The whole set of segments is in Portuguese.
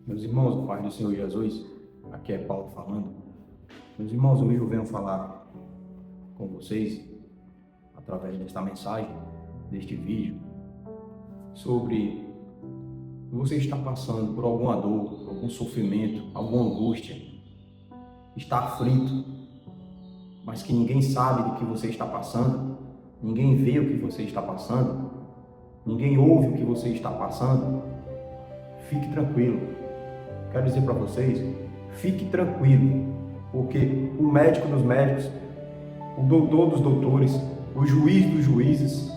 Meus irmãos, do Pai do Senhor Jesus, aqui é Paulo falando. Meus irmãos, hoje eu venho falar com vocês, através desta mensagem, deste vídeo, sobre se você está passando por alguma dor, algum sofrimento, alguma angústia, está aflito, mas que ninguém sabe do que você está passando, ninguém vê o que você está passando, ninguém ouve o que você está passando. Fique tranquilo. Quero dizer para vocês, fique tranquilo, porque o médico dos médicos, o doutor dos doutores, o juiz dos juízes,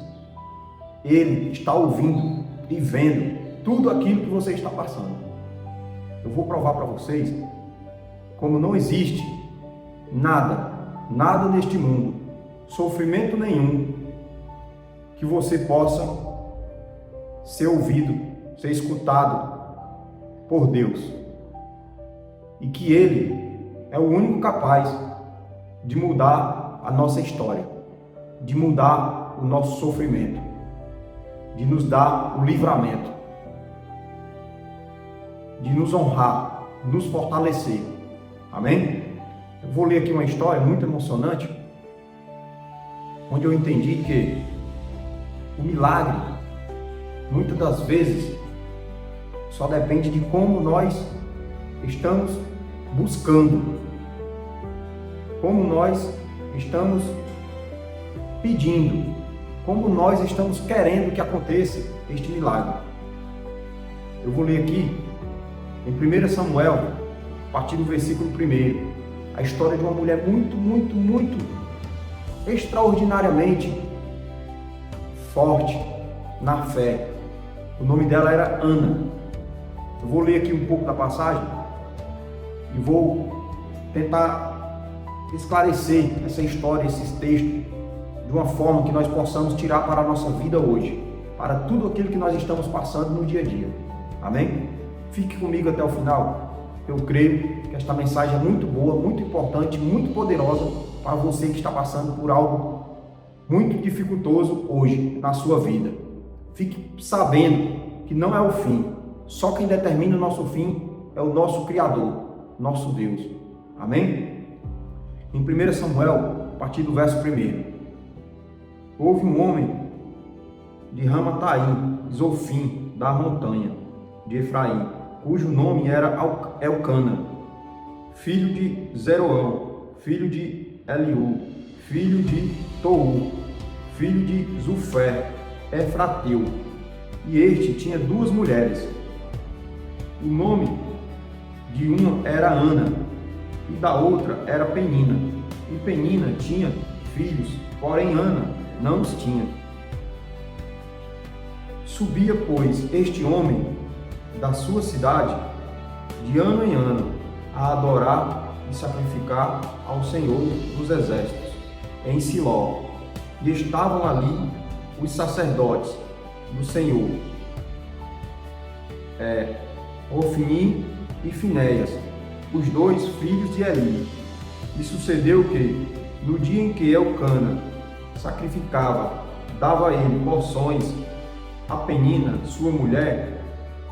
ele está ouvindo e vendo tudo aquilo que você está passando. Eu vou provar para vocês como não existe nada neste mundo, sofrimento nenhum, que você possa ser ouvido, ser escutado por Deus. E que Ele é o único capaz de mudar a nossa história, de mudar o nosso sofrimento, de nos dar o livramento, de nos honrar, nos fortalecer. Amém? Eu vou ler aqui uma história muito emocionante, onde eu entendi que o milagre, muitas das vezes, só depende de como nós estamos buscando, como nós estamos pedindo, como nós estamos querendo que aconteça este milagre. Eu vou ler aqui em 1 Samuel, a partir do versículo 1, a história de uma mulher muito extraordinariamente forte na fé. O nome dela era Ana. Eu vou ler aqui um pouco da passagem e vou tentar esclarecer essa história, esses textos, de uma forma que nós possamos tirar para a nossa vida hoje, para tudo aquilo que nós estamos passando no dia a dia. Amém? Fique comigo até o final. Eu creio que esta mensagem é muito boa, muito importante, muito poderosa para você que está passando por algo muito dificultoso hoje na sua vida. Fique sabendo que não é o fim. Só quem determina o nosso fim é o nosso Criador, nosso Deus. Amém? Em 1 Samuel, a partir do verso 1, houve um homem de Ramataim, Zofim, da montanha de Efraim, cujo nome era Elcana, filho de Zeroão, filho de Eliú, filho de Tou, filho de Zufé, Efrateu. E este tinha duas mulheres. O nome de uma era Ana e da outra era Penina. E Penina tinha filhos, porém Ana não os tinha. Subia, pois, este homem da sua cidade de ano em ano a adorar e sacrificar ao Senhor dos Exércitos em Siló. E estavam ali os sacerdotes do Senhor, Ofni e Finéias, os dois filhos de Eli. E sucedeu que, no dia em que Elcana sacrificava, dava a ele porções a Penina, sua mulher,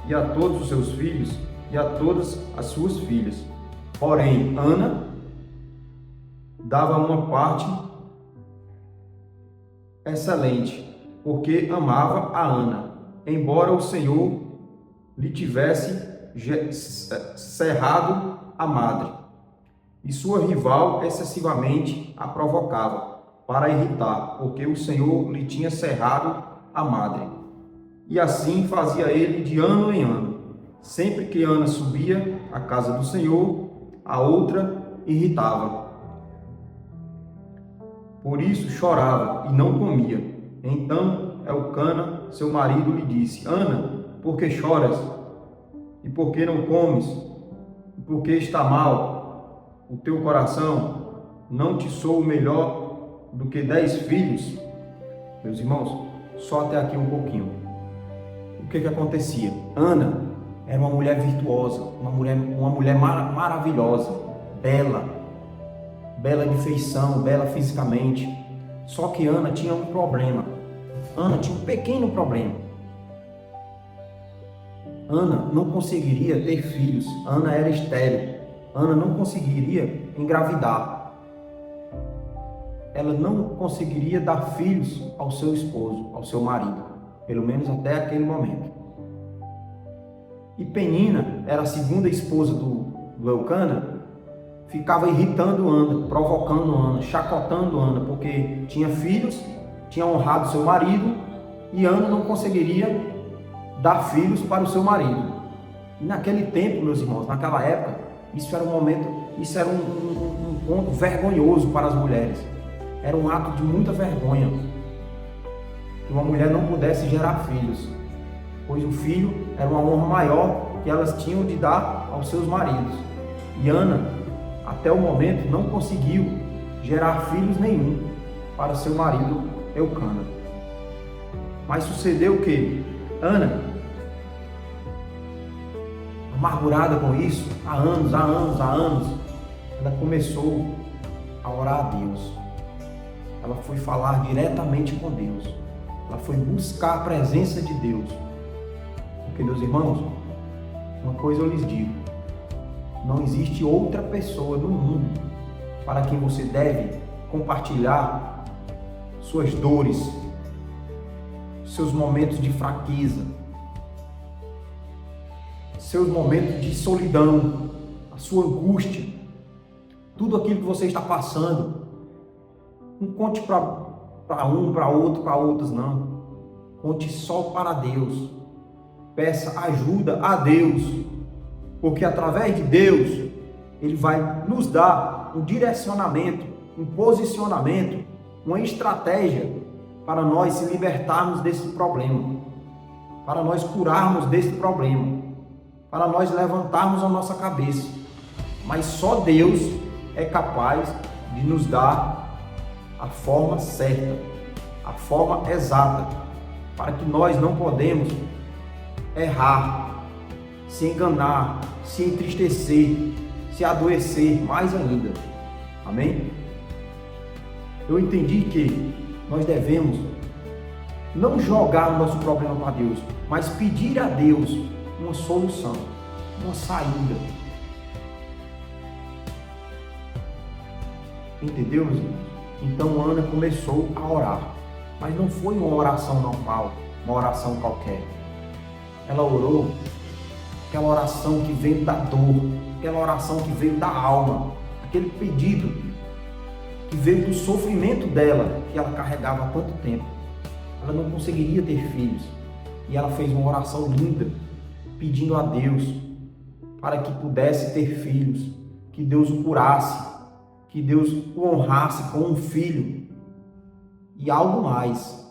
e a todos os seus filhos, e a todas as suas filhas. Porém, Ana dava uma parte excelente, porque amava a Ana, embora o Senhor lhe tivesse cerrado a madre, e sua rival excessivamente a provocava para irritar, porque o Senhor lhe tinha cerrado a madre. E assim fazia ele de ano em ano. Sempre que Ana subia à casa do Senhor, a outra irritava. Por isso chorava e não comia. Então Elcana, seu marido, lhe disse: Ana, por que choras? E por que não comes? E por que está mal o teu coração? Não te sou melhor do que 10 filhos? Meus irmãos, só até aqui um pouquinho. O que acontecia? Ana era uma mulher virtuosa, uma mulher maravilhosa, bela de feição, bela fisicamente. Só que Ana tinha um problema. Ana tinha um pequeno problema. Ana não conseguiria ter filhos. Ana era estéril. Ana não conseguiria engravidar. Ela não conseguiria dar filhos ao seu esposo, ao seu marido, pelo menos até aquele momento. E Penina era a segunda esposa do Eucana, ficava irritando Ana, provocando Ana, chacotando Ana, porque tinha filhos, tinha honrado seu marido, e Ana não conseguiria dar filhos para o seu marido. E naquele tempo, meus irmãos, naquela época, isso era um ponto vergonhoso para as mulheres. Era um ato de muita vergonha que uma mulher não pudesse gerar filhos, pois o filho era uma honra maior que elas tinham de dar aos seus maridos. E Ana, até o momento, não conseguiu gerar filhos nenhum para seu marido Eucana. Mas sucedeu que Ana, amargurada com isso, há anos, ela começou a orar a Deus. Ela foi falar diretamente com Deus. Ela foi buscar a presença de Deus. Porque, meus irmãos, uma coisa eu lhes digo: não existe outra pessoa no mundo para quem você deve compartilhar suas dores, seus momentos de fraqueza, seus momentos de solidão, a sua angústia, tudo aquilo que você está passando. Não conte para um, para outro, para outros, não. Conte só para Deus. Peça ajuda a Deus, porque através de Deus, Ele vai nos dar um direcionamento, um posicionamento, uma estratégia para nós se libertarmos desse problema, para nós curarmos desse problema, para nós levantarmos a nossa cabeça. Mas só Deus é capaz de nos dar a forma certa, a forma exata, para que nós não podemos errar, se enganar, se entristecer, se adoecer mais ainda. Amém? Eu entendi que nós devemos não jogar o nosso problema para Deus, mas pedir a Deus uma solução, uma saída. Entendeu, meus irmãos? Então Ana começou a orar, mas não foi uma oração normal, uma oração qualquer. Ela orou aquela oração que veio da dor, aquela oração que veio da alma, aquele pedido que veio do sofrimento dela, que ela carregava há tanto tempo. Ela não conseguiria ter filhos, e ela fez uma oração linda, pedindo a Deus para que pudesse ter filhos, que Deus o curasse, que Deus o honrasse com um filho e algo mais.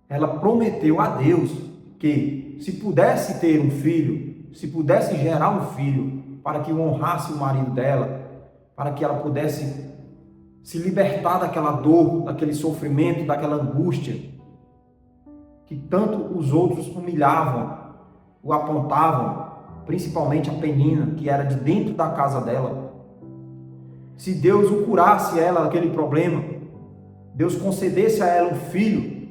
Ela prometeu a Deus que se pudesse ter um filho, se pudesse gerar um filho, para que honrasse o marido dela, para que ela pudesse se libertar daquela dor, daquele sofrimento, daquela angústia que tanto os outros humilhavam, o apontavam, principalmente a Penina, que era de dentro da casa dela. Se Deus o curasse ela daquele problema, Deus concedesse a ela um filho,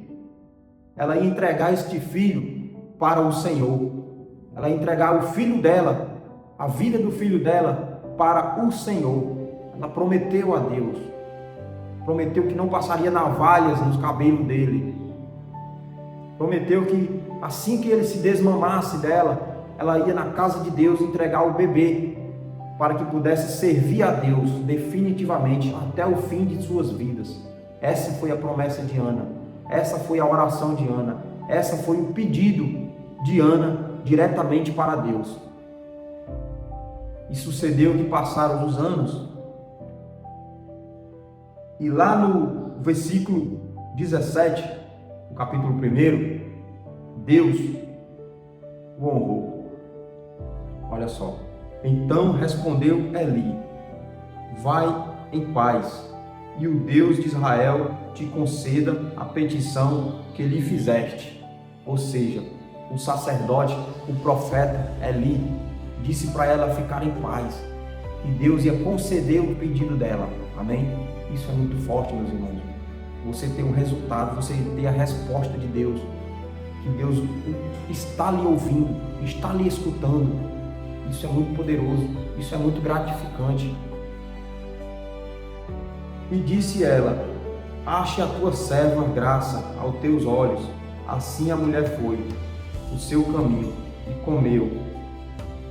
ela ia entregar este filho para o Senhor. Ela ia entregar o filho dela, a vida do filho dela, para o Senhor. Ela prometeu a Deus, prometeu que não passaria navalhas nos cabelos dele, prometeu que assim que ele se desmamasse dela, ela ia na casa de Deus entregar o bebê, para que pudesse servir a Deus definitivamente até o fim de suas vidas. Essa foi a promessa de Ana, essa foi a oração de Ana, essa foi o pedido de Ana diretamente para Deus. E sucedeu que passaram os anos, e lá no versículo 17, no capítulo 1, Deus o honrou. Olha só. Então respondeu Eli: vai em paz, e o Deus de Israel te conceda a petição que lhe fizeste. Ou seja, o sacerdote, o profeta Eli, disse para ela ficar em paz, que Deus ia conceder o pedido dela. Amém? Isso é muito forte, meus irmãos. Você ter um resultado, você ter a resposta de Deus, que que Deus está lhe ouvindo, está lhe escutando. Isso é muito poderoso, isso é muito gratificante. E disse ela: ache a tua serva graça aos teus olhos. Assim a mulher foi o seu caminho e comeu,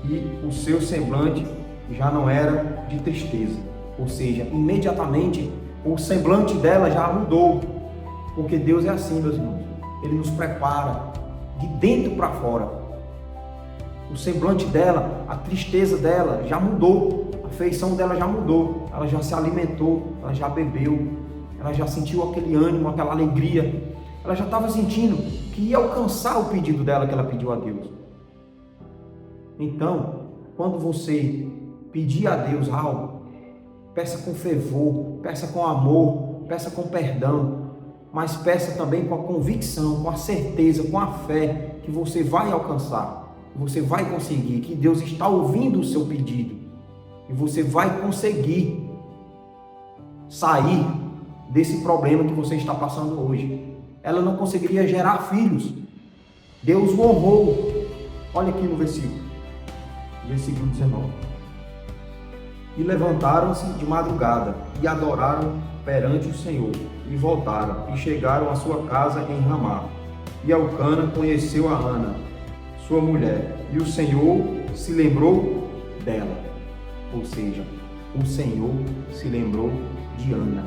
e o seu semblante já não era de tristeza. Ou seja, imediatamente o semblante dela já mudou, porque Deus é assim, meus irmãos. Ele nos prepara de dentro para fora. O semblante dela, a tristeza dela já mudou, a feição dela já mudou, ela já se alimentou, ela já bebeu, ela já sentiu aquele ânimo, aquela alegria, ela já estava sentindo que ia alcançar o pedido dela que ela pediu a Deus. Então, quando você pedir a Deus algo, peça com fervor, peça com amor, peça com perdão, mas peça também com a convicção, com a certeza, com a fé que você vai alcançar. Você vai conseguir, que Deus está ouvindo o seu pedido e você vai conseguir sair desse problema que você está passando hoje. Ela não conseguiria gerar filhos. Deus o honrou. Olha aqui no versículo 19. E levantaram-se de madrugada e adoraram perante o Senhor e voltaram e chegaram à sua casa em Ramá. E Elcana conheceu a Ana, sua mulher, e o Senhor se lembrou dela. Ou seja, o Senhor se lembrou de Ana.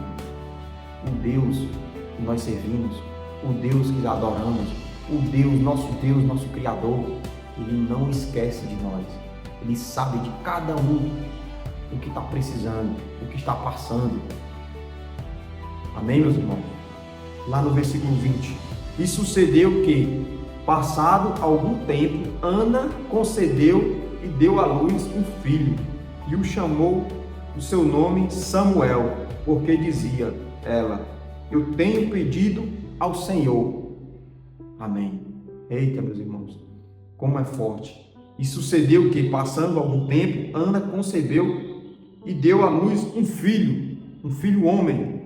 O Deus que nós servimos, o Deus que adoramos, o Deus, nosso Criador, Ele não esquece de nós. Ele sabe de cada um o que está precisando, o que está passando. Amém, meus irmãos? Lá no versículo 20. E sucedeu que, passado algum tempo, Ana concebeu e deu à luz um filho, e o chamou o seu nome Samuel, porque dizia ela: eu tenho pedido ao Senhor. Amém. Eita, meus irmãos, como é forte. E sucedeu que, passando algum tempo, Ana concebeu e deu à luz um filho homem,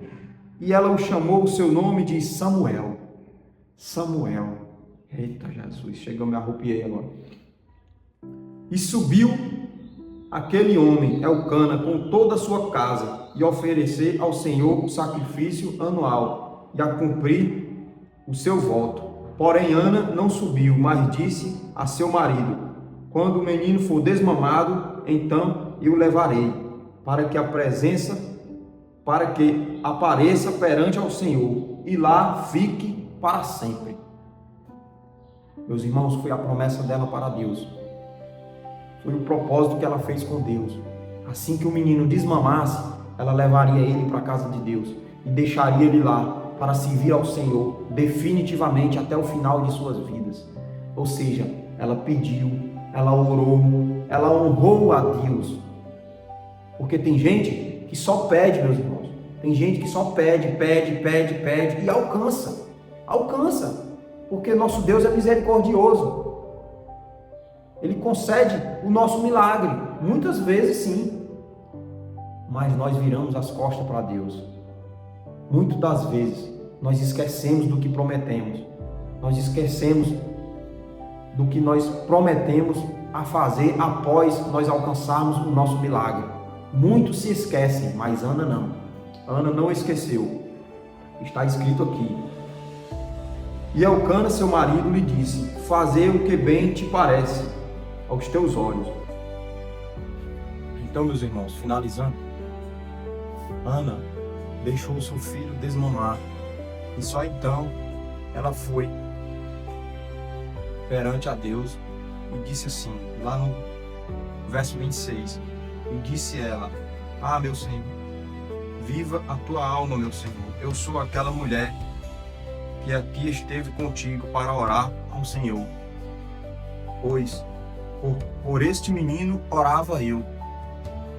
e ela o chamou o seu nome de Samuel. Samuel. Eita, Jesus, chegou, me arrupiei agora. E subiu aquele homem, Elcana, com toda a sua casa, e oferecer ao Senhor o sacrifício anual, e a cumprir o seu voto. Porém, Ana não subiu, mas disse a seu marido: quando o menino for desmamado, então eu o levarei, para que apareça perante ao Senhor, e lá fique para sempre. Meus irmãos, foi a promessa dela para Deus. Foi o propósito que ela fez com Deus. Assim que o menino desmamasse, ela levaria ele para a casa de Deus e deixaria ele lá para servir ao Senhor definitivamente até o final de suas vidas. Ou seja, ela pediu, ela orou, ela honrou a Deus. Porque tem gente que só pede, meus irmãos. Tem gente que só pede e alcança. Porque nosso Deus é misericordioso. Ele concede o nosso milagre, muitas vezes sim, mas nós viramos as costas para Deus. Muitas das vezes nós esquecemos do que prometemos, nós esquecemos do que nós prometemos a fazer após nós alcançarmos o nosso milagre. Muitos se esquecem, mas Ana não. Ana não esqueceu. Está escrito aqui: e Elcana, seu marido, lhe disse: fazei o que bem te parece aos teus olhos. Então, meus irmãos, finalizando, Ana deixou o seu filho desmamar, e só então ela foi perante a Deus e disse assim, lá no verso 26, e disse ela: ah, meu Senhor, viva a tua alma, meu Senhor, eu sou aquela mulher que aqui esteve contigo para orar ao Senhor, pois por este menino orava eu,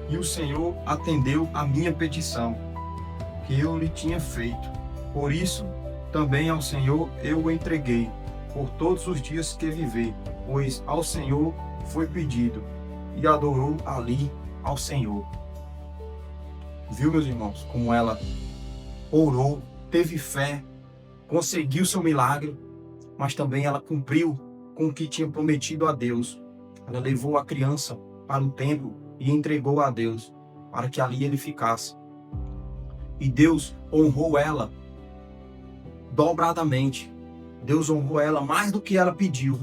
e o Senhor atendeu a minha petição que eu lhe tinha feito. Por isso também ao Senhor eu o entreguei por todos os dias que viver, pois ao Senhor foi pedido, e adorou ali ao Senhor. Viu, meus irmãos, como ela orou, teve fé, conseguiu seu milagre, mas também ela cumpriu com o que tinha prometido a Deus. Ela levou a criança para o templo e entregou a Deus, para que ali ele ficasse. E Deus honrou ela dobradamente. Deus honrou ela mais do que ela pediu.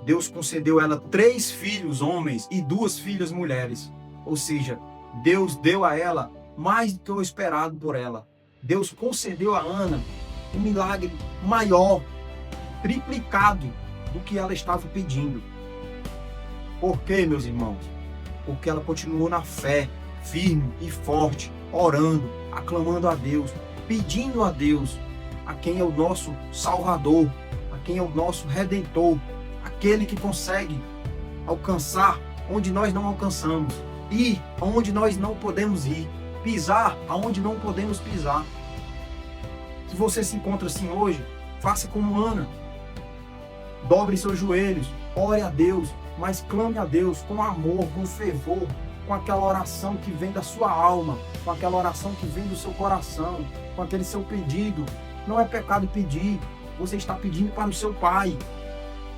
Deus concedeu a ela 3 filhos homens e 2 filhas mulheres. Ou seja, Deus deu a ela mais do que o esperado por ela. Deus concedeu a Ana um milagre maior, triplicado do que ela estava pedindo. Por quê, meus irmãos? Porque ela continuou na fé, firme e forte, orando, aclamando a Deus, pedindo a Deus, a quem é o nosso Salvador, a quem é o nosso Redentor, aquele que consegue alcançar onde nós não alcançamos, ir aonde nós não podemos ir, pisar aonde não podemos pisar. Se você se encontra assim hoje, faça como Ana. Dobre seus joelhos, ore a Deus, mas clame a Deus com amor, com fervor, com aquela oração que vem da sua alma, com aquela oração que vem do seu coração, com aquele seu pedido. Não é pecado pedir, você está pedindo para o seu Pai,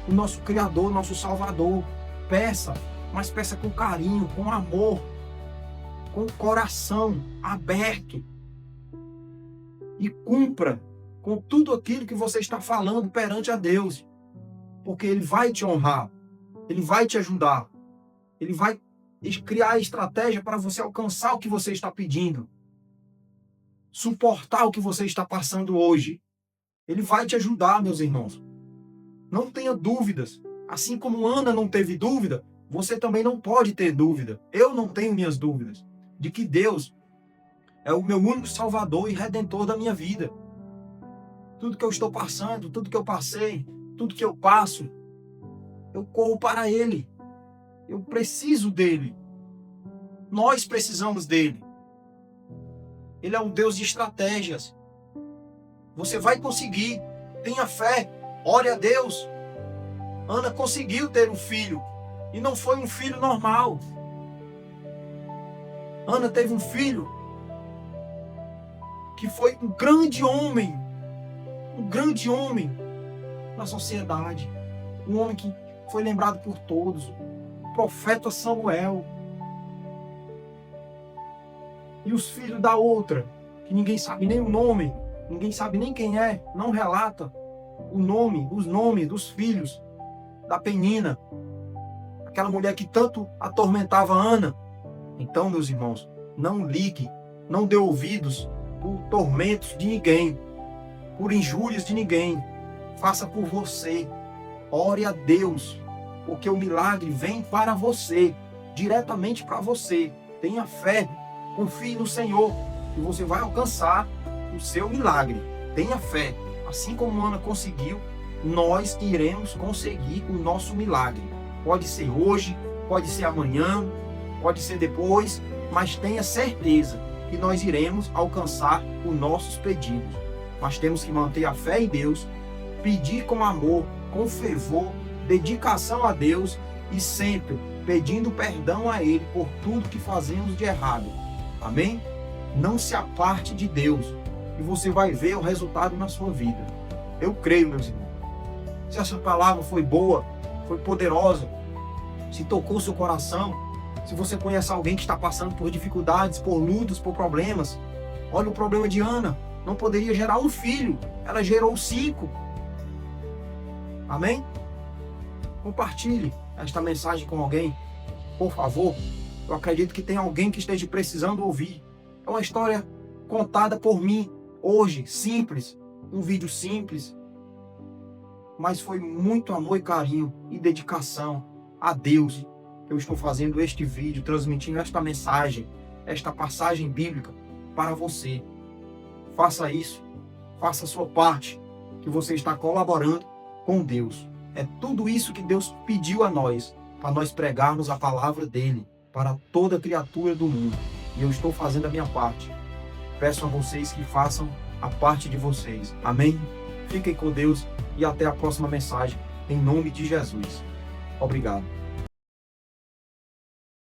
o nosso Criador, nosso Salvador. Peça, mas peça com carinho, com amor, com o coração aberto. E cumpra com tudo aquilo que você está falando perante a Deus. Porque Ele vai te honrar, Ele vai te ajudar, Ele vai criar estratégia para você alcançar o que você está pedindo, suportar o que você está passando hoje. Ele vai te ajudar, meus irmãos. Não tenha dúvidas. Assim como Ana não teve dúvida, você também não pode ter dúvida. Eu não tenho minhas dúvidas de que Deus é o meu único Salvador e Redentor da minha vida. Tudo que eu estou passando, tudo que eu passei, tudo que eu passo, eu corro para Ele. Eu preciso dEle. Nós precisamos dEle. Ele é um Deus de estratégias. Você vai conseguir. Tenha fé. Ore a Deus. Ana conseguiu ter um filho. E não foi um filho normal. Ana teve um filho que foi um grande homem. Um grande homem na sociedade. Um homem que foi lembrado por todos. O profeta Samuel. E os filhos da outra, que ninguém sabe nem o nome, ninguém sabe nem quem é, não relata o nome, os nomes dos filhos da Penina, aquela mulher que tanto atormentava Ana. Então, meus irmãos, não ligue, não dê ouvidos por tormentos de ninguém, por injúrias de ninguém. Faça por você. Ore a Deus, porque o milagre vem para você, diretamente para você. Tenha fé, confie no Senhor, e você vai alcançar o seu milagre. Tenha fé. Assim como Ana conseguiu, nós iremos conseguir o nosso milagre. Pode ser hoje, pode ser amanhã, pode ser depois, mas tenha certeza que nós iremos alcançar os nossos pedidos. Mas temos que manter a fé em Deus, pedir com amor, com fervor, dedicação a Deus e sempre pedindo perdão a Ele por tudo que fazemos de errado. Amém? Não se aparte de Deus e você vai ver o resultado na sua vida. Eu creio, meus irmãos. Se essa palavra foi boa, foi poderosa, se tocou seu coração, se você conhece alguém que está passando por dificuldades, por lutas, por problemas, olha o problema de Ana. Não poderia gerar um filho, ela gerou 5. Amém? Compartilhe esta mensagem com alguém, por favor. Eu acredito que tem alguém que esteja precisando ouvir. É uma história contada por mim, hoje, simples, um vídeo simples, mas foi muito amor e carinho e dedicação a Deus que eu estou fazendo este vídeo, transmitindo esta mensagem, esta passagem bíblica para você. Faça isso, faça a sua parte, que você está colaborando com Deus. É tudo isso que Deus pediu a nós, para nós pregarmos a palavra dele para toda criatura do mundo. E eu estou fazendo a minha parte. Peço a vocês que façam a parte de vocês. Amém? Fiquem com Deus e até a próxima mensagem, em nome de Jesus. Obrigado.